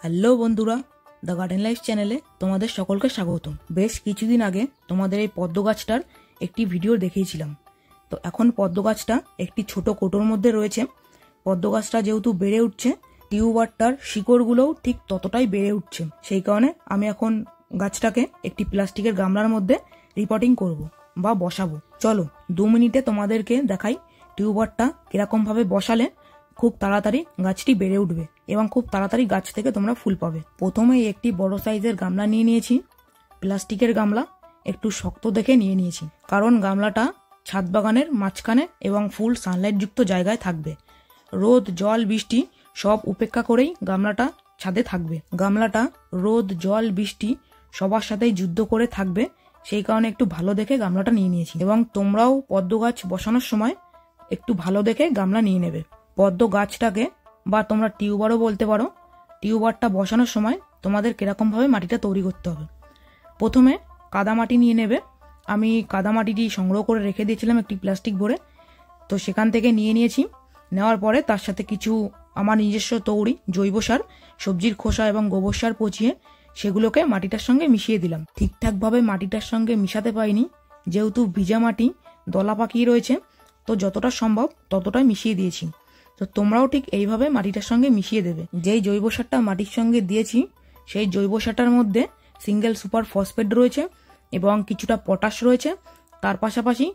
Hello বন্ধুরা, the garden life চ্যানেলে তোমাদের সকলকে স্বাগত। বেশ কিছুদিন আগে তোমাদের এই পদ্ম গাছটার একটি ভিডিও দেখিয়েছিলাম। তো এখন পদ্ম গাছটা একটি ছোট কোটোর মধ্যে রয়েছে। পদ্ম গাছটা যেহেতু বেড়ে উঠছে, টিউবারটার শিকড়গুলোও ঠিক ততটাই বেড়ে উঠছে। সেই কারণে আমি এখন গাছটাকে একটি প্লাস্টিকের গামলার মধ্যে রিপোর্টিং করব বা বসাবো। চলো 2 মিনিটে তোমাদেরকে দেখাই টিউবারটা কিরকম ভাবে বসালে খুব তাড়াতাড়ি গাছটি বেড়ে উঠবে এবং খুব তাড়াতাড়ি গাছ থেকে তোমরা ফুল পাবে। প্রথমেই একটি বড় সাইজের গামলা নিয়ে নিয়েছি। প্লাস্টিকের গামলা একটু শক্ত দেখে নিয়ে নিয়েছি, কারণ গামলাটা ছাদ বাগানের মাঝখানে এবং ফুল সানলাইট যুক্ত জায়গায় থাকবে। রোদ, জল, বৃষ্টি সব উপেক্ষা করেই গামলাটা ছাদে থাকবে। গামলাটা রোদ, জল, বৃষ্টি সবার সাথেই যুদ্ধ করে থাকবে, সেই কারণে একটু ভালো দেখে গামলাটা নিয়ে নিয়েছি। এবং তোমরাও পদ্ম গাছ বসানোর সময় একটু ভালো দেখে গামলা নিয়ে নেবে। পদ্ম গাছটাকে বা তোমরা টিউবারও বলতে পারো, টিউবারটা বসানোর সময় তোমাদের কিরকম ভাবে মাটিটা তৈরি করতে হবে। প্রথমে কাদামাটি নিয়ে নেবে। আমি কাদামাটিটি সংগ্রহ করে রেখে দিয়েছিলাম একটি প্লাস্টিক ভরে, তো সেখান থেকে নিয়ে নিয়েছি। নেওয়ার পরে তার সাথে কিছু আমার নিজস্ব তৈরি জৈব সার, সবজির খোসা এবং গোবর সার পচিয়ে সেগুলোকে মাটিটার সঙ্গে মিশিয়ে দিলাম। ঠিকঠাকভাবে মাটিটার সঙ্গে মিশাতে পারিনি, যেহেতু ভিজা মাটি দলা পাকিয়ে রয়েছে, তো যতটা সম্ভব ততটাই মিশিয়ে দিয়েছি। তো তোমরাও ঠিক এইভাবে মাটিটার সঙ্গে মিশিয়ে দেবে। যেই জৈব সারটা মাটির সঙ্গে দিয়েছি সেই জৈব সারটার মধ্যে সিঙ্গেল সুপার ফসফেট রয়েছে এবং কিছুটা পটাশ রয়েছে। তার পাশাপাশি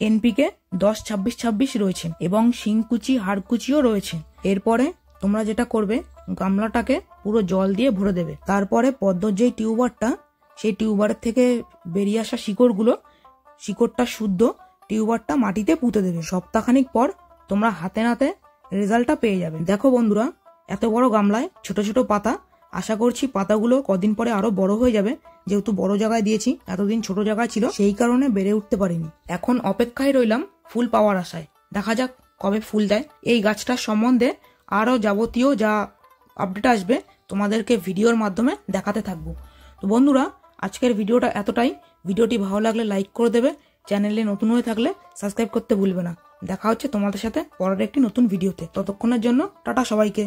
এনপিকে 10-26-26 রয়েছে এবং শিংকুচি, হাড়কুচিও রয়েছে। এরপরে তোমরা যেটা করবে, গামলাটাকে পুরো জল দিয়ে ভরে দেবে। তারপরে পদ্মর যেই টিউবারটা, সেই টিউবারের থেকে বেরিয়ে আসা শিকড়টা শুদ্ধ টিউবারটা মাটিতে পুঁতে দেবে। সপ্তাহখানিক পর তোমরা হাতে নাতে রেজাল্টটা পেয়ে যাবে। দেখো বন্ধুরা, এত বড় গামলায় ছোট ছোট পাতা। আশা করছি পাতাগুলো কদিন পরে আরো বড় হয়ে যাবে, যেহেতু বড় জায়গায় দিয়েছি, এতদিন ছোট জায়গায় ছিল, সেই কারণে বেড়ে উঠতে পারিনি। এখন অপেক্ষায় রইলাম ফুল পাওয়ার আশায়। দেখা যাক কবে ফুল দেয়। এই গাছটার সম্বন্ধে আরো যাবতীয় যা আপডেট আসবে তোমাদেরকে ভিডিওর মাধ্যমে দেখাতে থাকবো। তো বন্ধুরা, আজকের ভিডিওটা এতটাই। ভিডিওটি ভালো লাগলে লাইক করে দেবে। চ্যানেলে নতুন হয়ে থাকলে সাবস্ক্রাইব করতে ভুলবে না। দেখা হচ্ছে তোমাদের সাথে পরের একটি নতুন ভিডিওতে। ততক্ষণের জন্য টাটা সবাইকে।